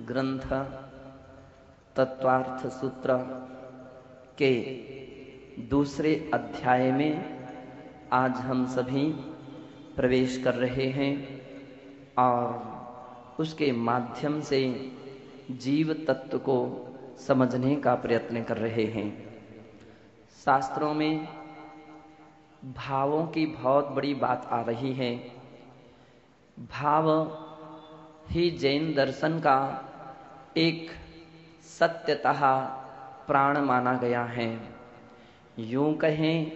ग्रंथ तत्वार्थ सूत्र के दूसरे अध्याय में आज हम सभी प्रवेश कर रहे हैं और उसके माध्यम से जीव तत्व को समझने का प्रयत्न कर रहे हैं। शास्त्रों में भावों की बहुत बड़ी बात आ रही है। भाव ही जैन दर्शन का एक सत्यतः प्राण माना गया है। यूं कहें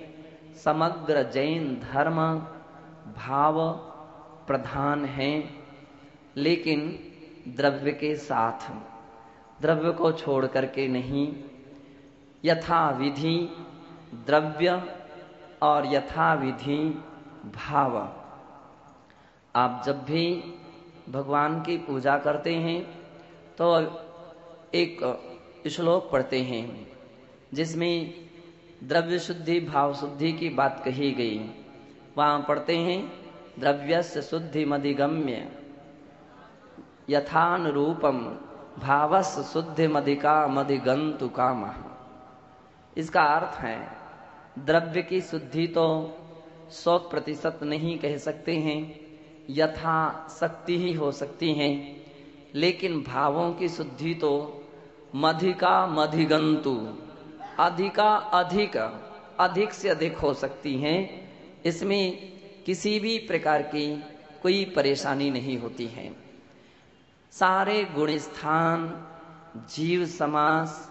समग्र जैन धर्म भाव प्रधान है, लेकिन द्रव्य के साथ, द्रव्य को छोड़ करके नहीं। यथा विधि द्रव्य और यथा विधि भाव। आप जब भी भगवान की पूजा करते हैं तो एक श्लोक पढ़ते हैं जिसमें द्रव्य शुद्धि भाव शुद्धि की बात कही गई। वहां पढ़ते हैं द्रव्यस्य शुद्धि मधिगम्य यथानुरूपम भावस्य शुद्धि मधिका मधिगंतु कामः। इसका अर्थ है द्रव्य की शुद्धि तो 100% नहीं कह सकते हैं, यथा शक्ति ही हो सकती है, लेकिन भावों की शुद्धि तो मधिका मधिगंतु अधिका अधिक से अधिक हो सकती है। इसमें किसी भी प्रकार की कोई परेशानी नहीं होती है। सारे गुण स्थान, जीव समास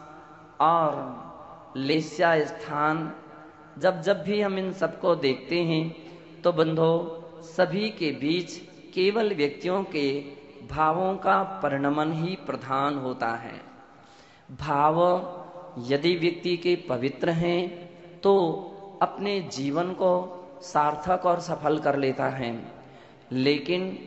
और लेस्या स्थान, जब भी हम इन सबको देखते हैं तो बंधो सभी के बीच केवल व्यक्तियों के भावों का परिणमन ही प्रधान होता है। भाव यदि व्यक्ति के पवित्र हैं तो अपने जीवन को सार्थक और सफल कर लेता है, लेकिन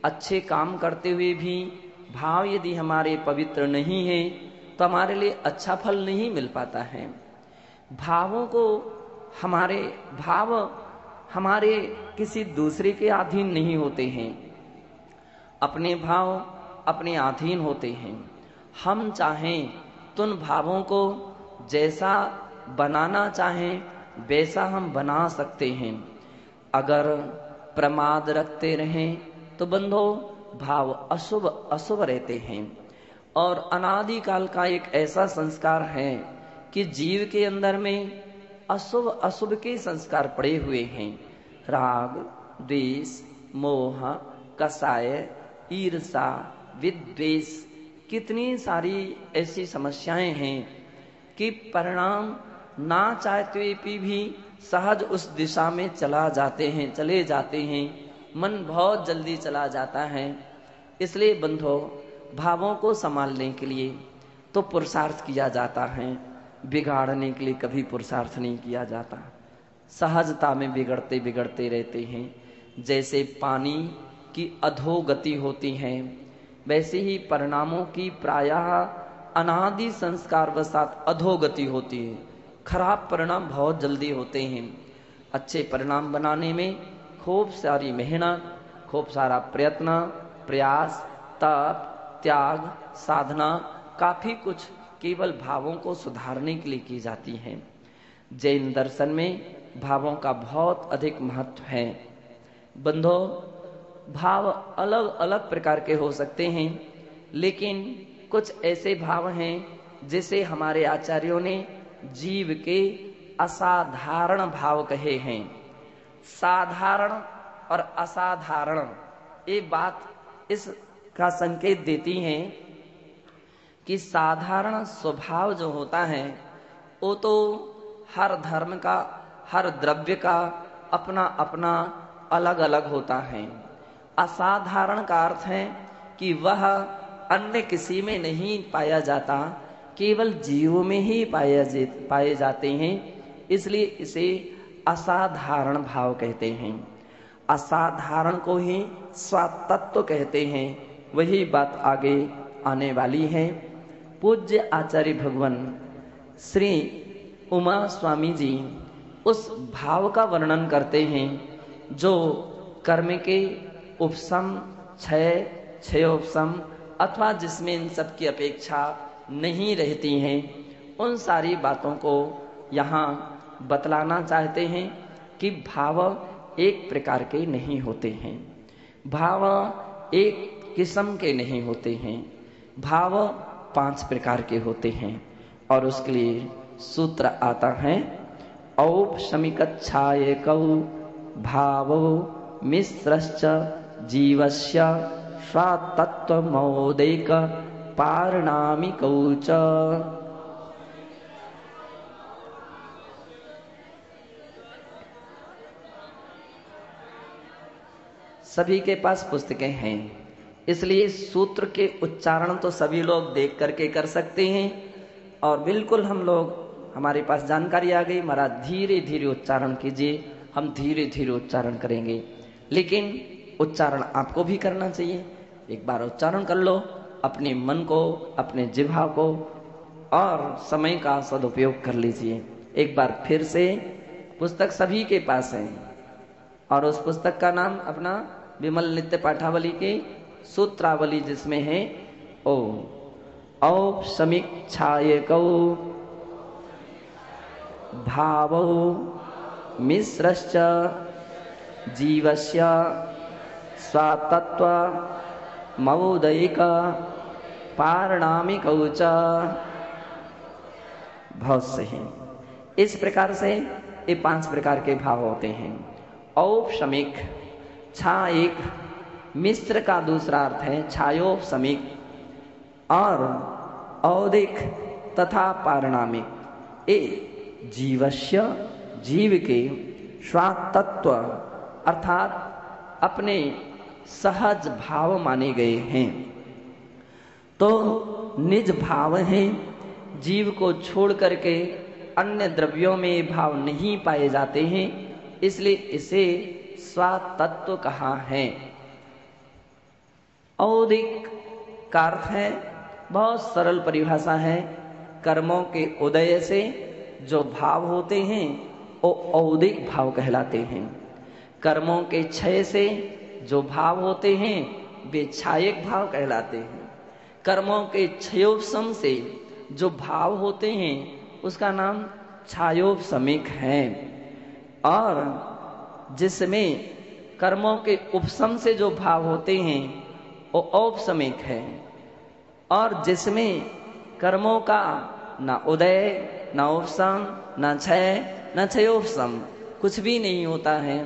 अच्छे काम करते हुए भी भाव यदि हमारे पवित्र नहीं है तो हमारे लिए अच्छा फल नहीं मिल पाता है। भावों को भाव हमारे किसी दूसरे के अधीन नहीं होते हैं, अपने भाव अपने अधीन होते हैं। हम चाहें तो उन भावों को जैसा बनाना चाहें वैसा हम बना सकते हैं। अगर प्रमाद रखते रहें तो बंधो भाव अशुभ रहते हैं। और अनादिकाल का एक ऐसा संस्कार है कि जीव के अंदर में अशुभ के संस्कार पड़े हुए हैं। राग, द्वेष, मोह, कसाय, ईर्षा, विद्वेष, कितनी सारी ऐसी समस्याएं हैं कि परिणाम ना चाहते हुए भी सहज उस दिशा में चले जाते हैं। मन बहुत जल्दी चला जाता है। इसलिए बंधो भावों को संभालने के लिए तो पुरुषार्थ किया जाता है, बिगाड़ने के लिए कभी पुरुषार्थ नहीं किया जाता। सहजता में बिगड़ते बिगड़ते रहते हैं। जैसे पानी की अधोगति होती है, वैसे ही परिणामों की प्रायः अनादि संस्कार वसात अधोगति होती है। खराब परिणाम बहुत जल्दी होते हैं। अच्छे परिणाम बनाने में खूब सारी मेहनत, खूब सारा प्रयत्न, प्रयास, तप, त्याग, साधना, काफी कुछ केवल भावों को सुधारने के लिए की जाती है। जैन दर्शन में भावों का बहुत अधिक महत्व है। बंधो भाव अलग अलग प्रकार के हो सकते हैं, लेकिन कुछ ऐसे भाव हैं जिसे हमारे आचार्यों ने जीव के असाधारण भाव कहे हैं। साधारण और असाधारण ये बात इसका संकेत देती है कि साधारण स्वभाव जो होता है वो तो हर धर्म का, हर द्रव्य का अपना अपना अलग अलग होता है। असाधारण का अर्थ है कि वह अन्य किसी में नहीं पाया जाता, केवल जीवों में ही पाए जाते हैं। इसलिए इसे असाधारण भाव कहते हैं। असाधारण को ही स्वातत्व कहते हैं। वही बात आगे आने वाली है। पूज्य आचार्य भगवान श्री उमा स्वामी जी उस भाव का वर्णन करते हैं जो कर्म के उपशम, क्षयोपशम, अथवा जिसमें इन सब की अपेक्षा नहीं रहती हैं, उन सारी बातों को यहाँ बतलाना चाहते हैं कि भाव एक प्रकार के नहीं होते हैं, भाव एक किस्म के नहीं होते हैं, भाव 5 प्रकार के होते हैं। और उसके लिए सूत्र आता है औपशमिकच्छायकौ भावो मिश्रश्च जीवस्य स्वातत्वमौदेक पारिणामिकौ च। सभी के पास पुस्तकें हैं, इसलिए सूत्र के उच्चारण तो सभी लोग देख करके कर सकते हैं। और बिल्कुल हम लोग, हमारे पास जानकारी आ गई, महाराज धीरे धीरे उच्चारण कीजिए, हम धीरे धीरे उच्चारण करेंगे। लेकिन उच्चारण आपको भी करना चाहिए। एक बार उच्चारण कर लो, अपने मन को, अपने जिह्वा को और समय का सदुपयोग कर लीजिए। एक बार फिर से, पुस्तक सभी के पास है और उस पुस्तक का नाम अपना विमल नित्य पाठावली की सूत्रावली, जिसमें है औपशमिकच्छायकौ भावो मिश्रश्च जीवस्य स्वातत्वमौदैक पारिणामिकौ च। बहुत सही। इस प्रकार से ये 5 प्रकार के भाव होते हैं। औपशमिक, छा एक, मिश्र का दूसरा अर्थ है छायोपशमिक, और औदिक तथा पारिणामिक। ए जीवस्य, जीव के, स्वातत्व अर्थात अपने सहज भाव माने गए हैं। तो निज भाव हैं, जीव को छोड़ करके अन्य द्रव्यों में भाव नहीं पाए जाते हैं, इसलिए इसे स्वातत्व कहा है। औदिक का अर्थ है, बहुत सरल परिभाषा है, कर्मों के उदय से जो भाव होते हैं वो औदिक भाव कहलाते हैं। कर्मों के क्षय से जो भाव होते हैं वे छायक भाव कहलाते हैं। कर्मों के क्षयोपशम से जो भाव होते हैं उसका नाम छायोपशमिक है। और जिसमें कर्मों के उपशम से जो भाव होते हैं वो औपशमिक है। और जिसमें कर्मों का न उदय, न उपशम, न क्षय, न क्षयोपशम, कुछ भी नहीं होता है,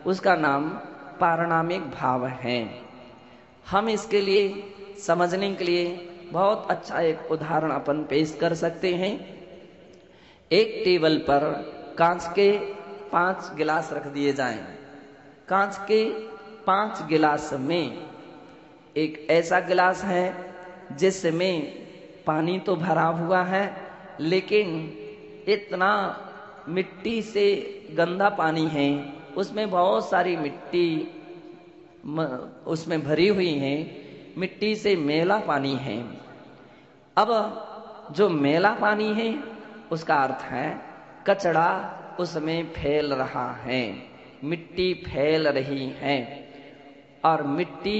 उसका नाम पारिणामिक भाव है। हम इसके लिए समझने के लिए बहुत अच्छा एक उदाहरण अपन पेश कर सकते हैं। एक टेबल पर कांच के 5 गिलास रख दिए जाएं। कांच के 5 गिलास में एक ऐसा गिलास है जिसमें पानी तो भरा हुआ है, लेकिन इतना मिट्टी से गंदा पानी है, उसमें बहुत सारी मिट्टी उसमें भरी हुई है, मिट्टी से मेला पानी है। अब जो मेला पानी है उसका अर्थ है कचरा उसमें फैल रहा है, मिट्टी फैल रही है, और मिट्टी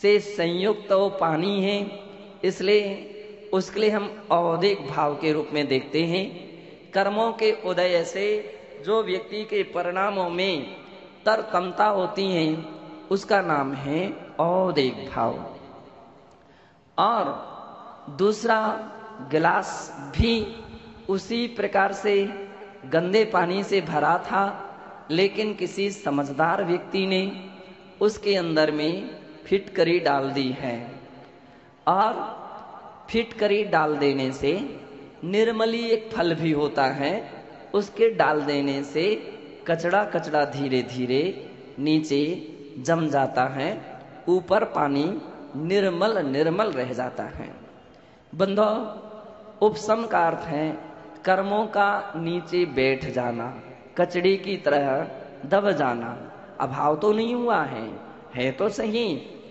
से संयुक्त वो पानी है, इसलिए उसके लिए हम औदिक भाव के रूप में देखते हैं। कर्मों के उदय से जो व्यक्ति के परिणामों में तरकमता होती है उसका नाम है औदिक भाव। और दूसरा गिलास भी उसी प्रकार से गंदे पानी से भरा था, लेकिन किसी समझदार व्यक्ति ने उसके अंदर में फिटकरी डाल दी है, और फिटकरी डाल देने से निर्मली एक फल भी होता है, उसके डाल देने से कचड़ा कचड़ा धीरे धीरे नीचे जम जाता है, ऊपर पानी निर्मल निर्मल रह जाता है। बंधो, उपशम का अर्थ है कर्मों का नीचे बैठ जाना, कचड़े की तरह दब जाना। अभाव तो नहीं हुआ है तो सही,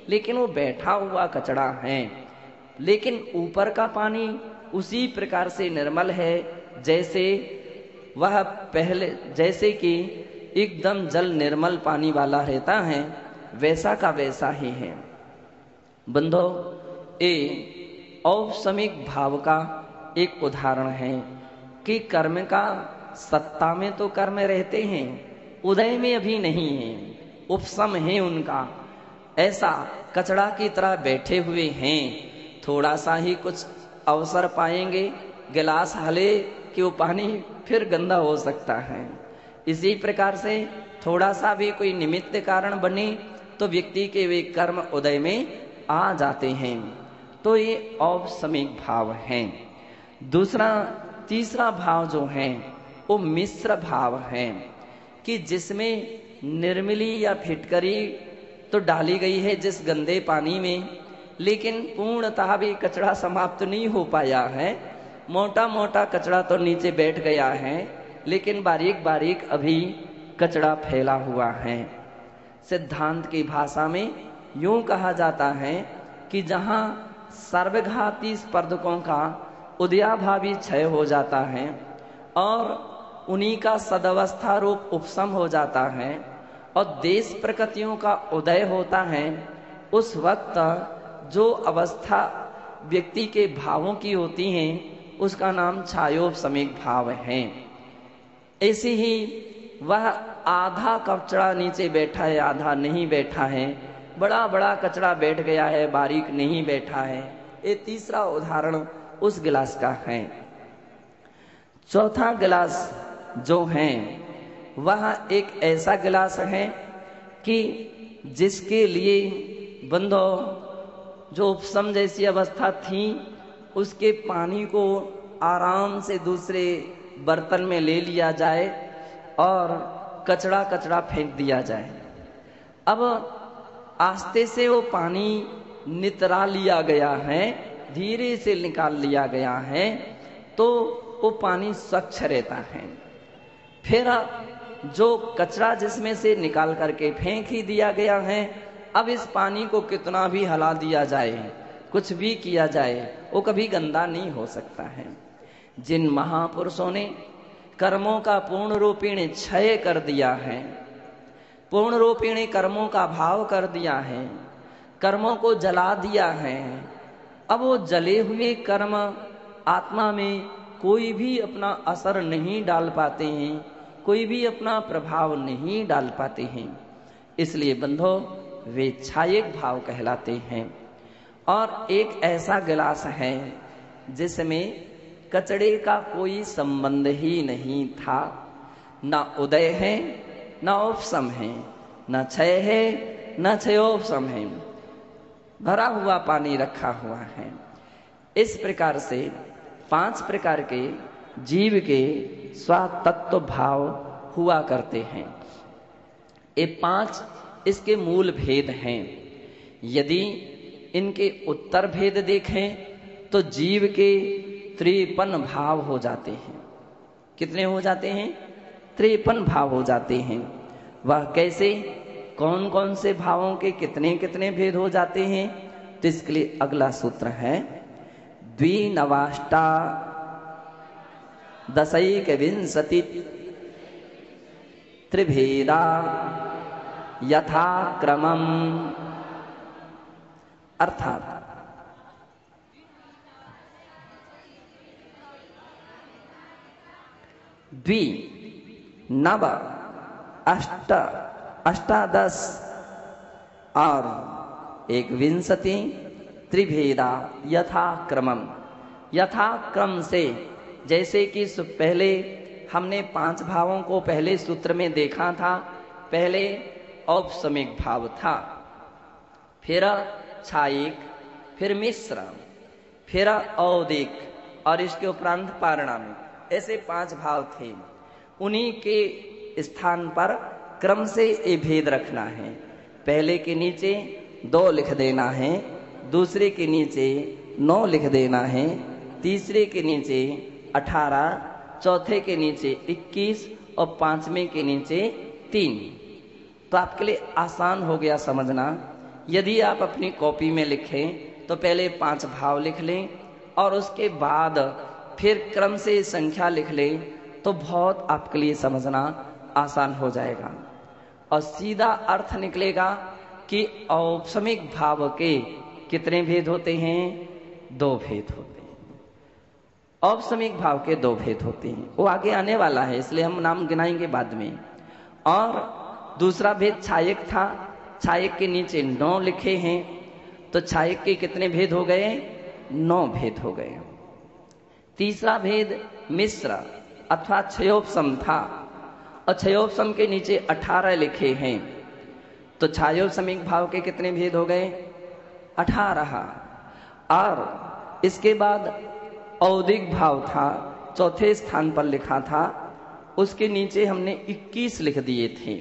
लेकिन वो बैठा हुआ कचड़ा है। लेकिन ऊपर का पानी उसी प्रकार से निर्मल है जैसे वह पहले, जैसे कि एकदम जल निर्मल पानी वाला रहता है, वैसा का वैसा ही है। बंधो, ये औपसमिक भाव का एक उदाहरण है कि कर्म का सत्ता में तो कर्म रहते हैं, उदय में अभी नहीं है, उपसम है उनका। ऐसा कचड़ा की तरह बैठे हुए हैं, थोड़ा सा ही कुछ अवसर पाएंगे, गिलास हले कि वो पानी फिर गंदा हो सकता है। इसी प्रकार से थोड़ा सा भी कोई निमित्त कारण बने तो व्यक्ति के वे कर्म उदय में आ जाते हैं। तो ये औपसमिक भाव हैं। तीसरा भाव जो है वो मिश्र भाव है कि जिसमें निर्मली या फिटकरी तो डाली गई है जिस गंदे पानी में, लेकिन पूर्णतः भी कचरा समाप्त नहीं हो पाया है। मोटा मोटा कचरा तो नीचे बैठ गया है, लेकिन बारीक बारीक अभी कचरा फैला हुआ है। सिद्धांत की भाषा में यूं कहा जाता है कि जहां सर्वघाती स्पर्धकों का उदयाभावी क्षय हो जाता है और उन्हीं का सदवस्था रूप उपशम हो जाता है और देश प्रकृतियों का उदय होता है, उस वक्त जो अवस्था व्यक्ति के भावों की होती हैं उसका नाम छायोपसमिक भाव है। ऐसे ही वह आधा कचरा नीचे बैठा है, आधा नहीं बैठा है, बड़ा बड़ा कचरा बैठ गया है, बारीक नहीं बैठा है। ये तीसरा उदाहरण उस गिलास का है। चौथा गिलास जो है वह एक ऐसा गिलास है कि जिसके लिए बंधो जो उपशम जैसी अवस्था थी उसके पानी को आराम से दूसरे बर्तन में ले लिया जाए और कचरा कचरा फेंक दिया जाए। अब आस्ते से वो पानी नितरा लिया गया है, धीरे से निकाल लिया गया है, तो वो पानी स्वच्छ रहता है। फिर जो कचरा जिसमें से निकाल करके फेंक ही दिया गया है, अब इस पानी को कितना भी हला दिया जाए, कुछ भी किया जाए, वो कभी गंदा नहीं हो सकता है। जिन महापुरुषों ने कर्मों का पूर्ण रूपेण क्षय कर दिया है, पूर्ण रूपेण कर्मों का भाव कर दिया है, कर्मों को जला दिया है, अब वो जले हुए कर्म आत्मा में कोई भी अपना असर नहीं डाल पाते हैं, कोई भी अपना प्रभाव नहीं डाल पाते हैं। इसलिए बंधो वे छायक भाव कहलाते हैं। और एक ऐसा गिलास है जिसमें कचड़े का कोई संबंध ही नहीं था, ना उदय है ना उपशम है, न क्षय है न क्षयोपशम है, भरा हुआ पानी रखा हुआ है। इस प्रकार से 5 प्रकार के जीव के स्वातत्व भाव हुआ करते हैं। ये 5 इसके मूल भेद हैं। यदि इनके उत्तर भेद देखें तो जीव के 53 भाव हो जाते हैं। कितने हो जाते हैं? 53 भाव हो जाते हैं। वह कैसे, कौन कौन से भावों के कितने कितने भेद हो जाते हैं, तो इसके लिए अगला सूत्र है द्विनवाष्टा दशैक विंशति त्रिभेदा यथा क्रमम। अर्थात द्वि नव अष्ट अष्टादश और एक विंशति त्रिभेदा यथा क्रमम। यथा क्रम से, जैसे कि पहले हमने 5 भावों को पहले सूत्र में देखा था। पहले औपसमिक भाव था, फिर छायिक, फिर मिश्र, फिर औदिक और इसके उपरांत पारिणामिक। ऐसे 5 भाव थे। उन्हीं के स्थान पर क्रम से ये भेद रखना है। पहले के नीचे 2 लिख देना है, दूसरे के नीचे 9 लिख देना है, तीसरे के नीचे 18, चौथे के नीचे 21 और 5वें के नीचे 3। तो आपके लिए आसान हो गया समझना। यदि आप अपनी कॉपी में लिखें तो पहले 5 भाव लिख लें और उसके बाद फिर क्रम से संख्या लिख लें, तो बहुत आपके लिए समझना आसान हो जाएगा और सीधा अर्थ निकलेगा कि औपसमिक भाव के कितने भेद होते हैं? 2 भेद होते हैं। औपसमिक भाव के 2 भेद होते हैं, वो आगे आने वाला है, इसलिए हम नाम गिनाएंगे बाद में। और दूसरा भेद छायक था, छायक के नीचे 9 लिखे हैं, तो छायक के कितने भेद हो गए? 9 भेद हो गए। तीसरा भेद मिश्र अथवा क्षयोपसम था, और क्षयोपसम के नीचे 18 लिखे हैं, तो छायोपसमिक भाव के कितने भेद हो गए? 18। और इसके बाद औदिक भाव था, चौथे स्थान पर लिखा था, उसके नीचे हमने 21 लिख दिए थे,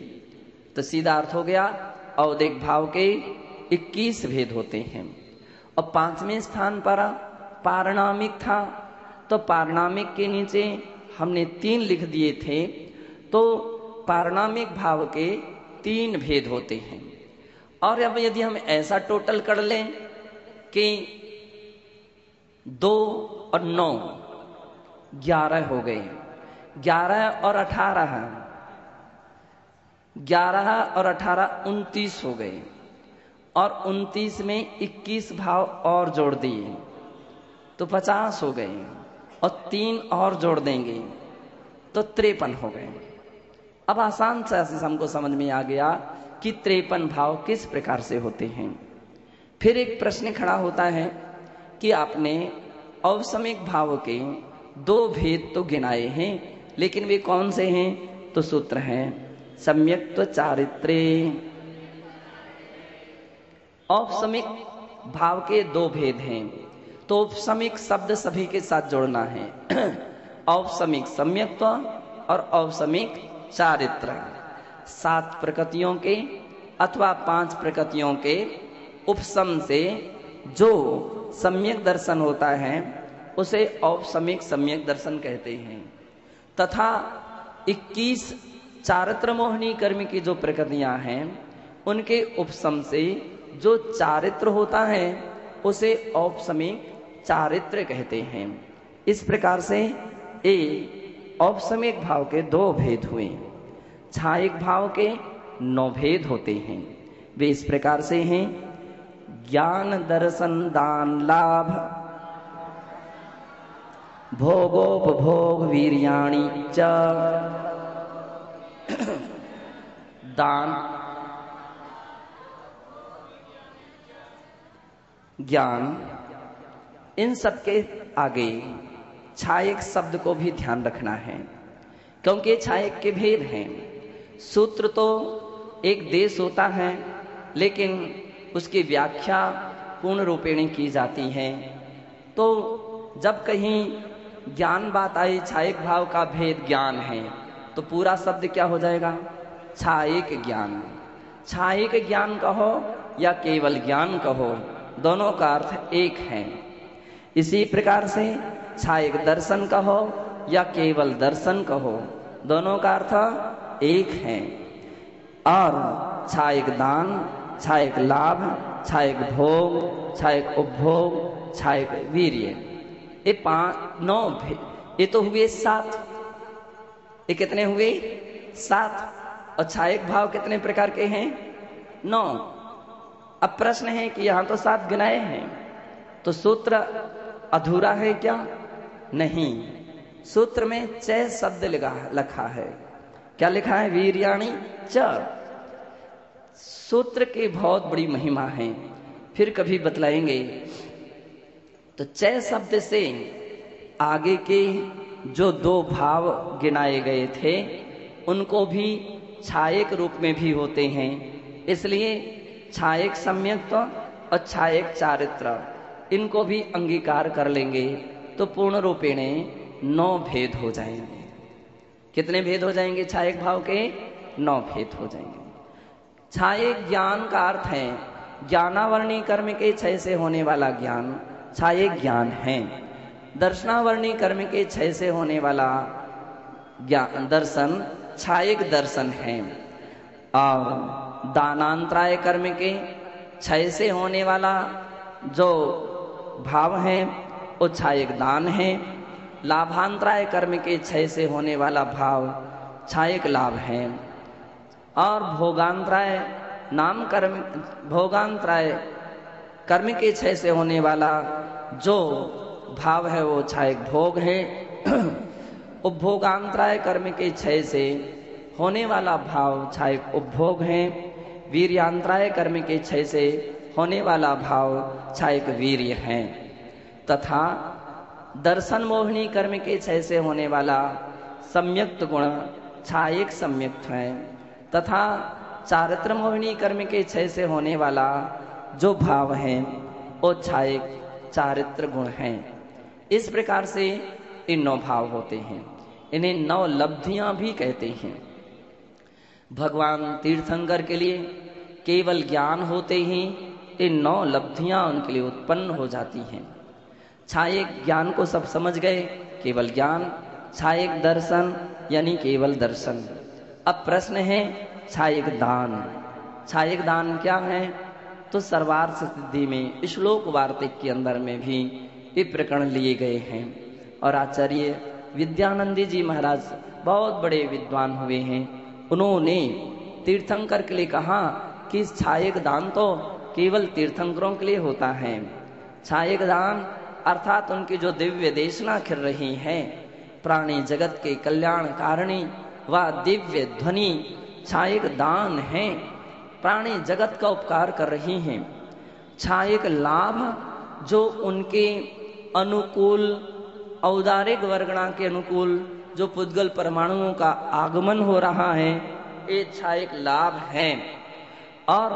तो सीधा अर्थ हो गया औदिक भाव के 21 भेद होते हैं। और 5वें स्थान पर पारणामिक था, तो पारणामिक के नीचे हमने 3 लिख दिए थे, तो पारणामिक भाव के 3 भेद होते हैं। और अब यदि हम ऐसा टोटल कर लें कि 2 और 9 11 हो गए, 11 और 18 29 हो गए, और 29 में 21 भाव और जोड़ दिए तो 50 हो गए, और 3 और जोड़ देंगे तो 53 हो गए। अब आसान से हमको समझ में आ गया कि 53 भाव किस प्रकार से होते हैं। फिर एक प्रश्न खड़ा होता है कि आपने औपसमिक भाव के 2 भेद तो गिनाए हैं, लेकिन वे कौन से हैं? तो सूत्र है सम्यक्त्व चारित्र्ये। औपसमिक भाव के 2 भेद हैं, तो औपसमिक शब्द सभी के साथ जोड़ना है। औपसमिक सम्यक्त्व और औपसमिक चारित्र। 7 प्रकृतियों के अथवा 5 प्रकृतियों के उपसम से जो सम्यक दर्शन होता है उसे औपसमिक सम्यक दर्शन कहते हैं, तथा 21 चारित्र मोहिनी कर्म की जो प्रकृतियां हैं उनके उपसम से जो चारित्र होता है उसे औपसमिक चारित्र कहते हैं। इस प्रकार से औपसमिक भाव के 2 भेद हुए। छायक भाव के 9 भेद होते हैं, वे इस प्रकार से हैं ज्ञान दर्शन दान लाभ भोगोपभोग वीर्याणि च। दान, ज्ञान, इन सब के आगे छायक शब्द को भी ध्यान रखना है, क्योंकि छायक के भेद हैं। सूत्र तो एक देश होता है, लेकिन उसकी व्याख्या पूर्ण रूपेण की जाती है। तो जब कहीं ज्ञान बात आई, छायक भाव का भेद ज्ञान है, तो पूरा शब्द क्या हो जाएगा? छायक ज्ञान। छायक ज्ञान कहो या केवल ज्ञान कहो, दोनों का अर्थ एक है। इसी प्रकार से छायक दर्शन कहो या केवल दर्शन कहो, दोनों का अर्थ एक है। और छायक दान, छायक लाभ, छायक भोग, छायक उपभोग, छायक वीर्य, ये 9 ये तो हुए 7। ये कितने हुए? 7। और छायक भाव कितने प्रकार के हैं? 9। अब प्रश्न है कि यहां तो 7 गिनाए हैं, तो सूत्र अधूरा है क्या? नहीं, सूत्र में 6 शब्द लिखा है। क्या लिखा है? वीर्याणि च। सूत्र की बहुत बड़ी महिमा है, फिर कभी बतलाएंगे। तो 6 शब्द से आगे के जो 2 भाव गिनाए गए थे उनको भी छायक रूप में भी होते हैं, इसलिए छायक सम्यक्त्व और छायक चारित्र इनको भी अंगीकार कर लेंगे तो पूर्ण रूपेण 9 भेद हो जाएंगे। कितने भेद हो जाएंगे? छायक भाव के 9 भेद हो जाएंगे। छायक ज्ञान का अर्थ है ज्ञानावर्णी कर्म के क्षय से होने वाला ज्ञान छायक ज्ञान है। दर्शनावर्णी कर्म के क्षय से होने वाला ज्ञान दर्शन छायक दर्शन है। और दानांतराय कर्म के क्षय से होने वाला जो भाव है वो छायक दान है। लाभांतराय कर्म के क्षय से होने वाला भाव छायक लाभ है। और भोगांतराय नाम कर्म, भोगांतराय कर्म के क्षय से होने वाला जो भाव है वो क्षयिक भोग है। उपभोगांतराय कर्म के क्षय से होने वाला भाव क्षयिक उपभोग है। वीर्यांतराय कर्म के क्षय से होने वाला भाव क्षयिक वीर्य है। तथा दर्शन मोहिनी कर्म के क्षय से होने वाला सम्यक्त गुण क्षयिक सम्यक्त है। तथा चारित्र मोहिनी कर्म के क्षय से होने वाला जो भाव है वो क्षयिक चारित्र गुण है। इस प्रकार से इन 9 भाव होते हैं। इन्हें 9 लब्धियां भी कहते हैं। भगवान तीर्थंकर के लिए केवल ज्ञान होते ही इन 9 लब्धियां उनके लिए उत्पन्न हो जाती हैं। क्षयिक ज्ञान को सब समझ गए, केवल ज्ञान। क्षयिक दर्शन यानी केवल दर्शन। अब प्रश्न है क्षयिक दान। क्षयिक दान क्या है? तो सर्वार्थ सिद्धि में श्लोक वार्तिक के अंदर में भी ये प्रकरण लिए गए हैं। और आचार्य विद्यानंदी जी महाराज बहुत बड़े विद्वान हुए हैं। उन्होंने तीर्थंकर के लिए कहा कि क्षयिक दान तो केवल तीर्थंकरों के लिए होता है। क्षयिक दान अर्थात उनकी जो दिव्य देशना खिल रही है, प्राणी जगत के कल्याण कारिणी व दिव्य ध्वनि क्षयिक दान है, प्राणी जगत का उपकार कर रही हैं। क्षयिक लाभ जो उनके अनुकूल औदारिक वर्गणा के अनुकूल जो पुद्गल परमाणुओं का आगमन हो रहा है, ये क्षयिक लाभ है। और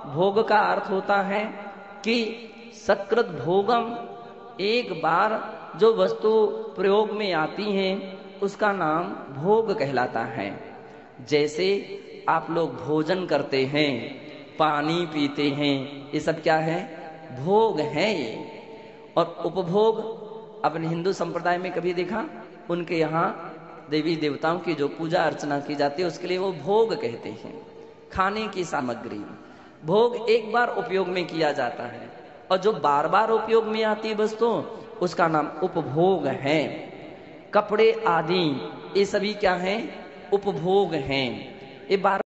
भोग का अर्थ होता है कि सकृत भोगम, एक बार जो वस्तु प्रयोग में आती है उसका नाम भोग कहलाता है। जैसे आप लोग भोजन करते हैं, पानी पीते हैं, ये सब क्या है? भोग है ये। और उपभोग अपने हिंदू संप्रदाय में कभी देखा? उनके यहाँ देवी देवताओं की जो पूजा अर्चना की जाती है उसके लिए वो भोग कहते हैं। खाने की सामग्री भोग एक बार उपयोग में किया जाता है, और जो बार बार उपयोग में आती वस्तु उसका नाम उपभोग है। कपड़े आदि ये सभी क्या हैं? उपभोग हैं। ये बार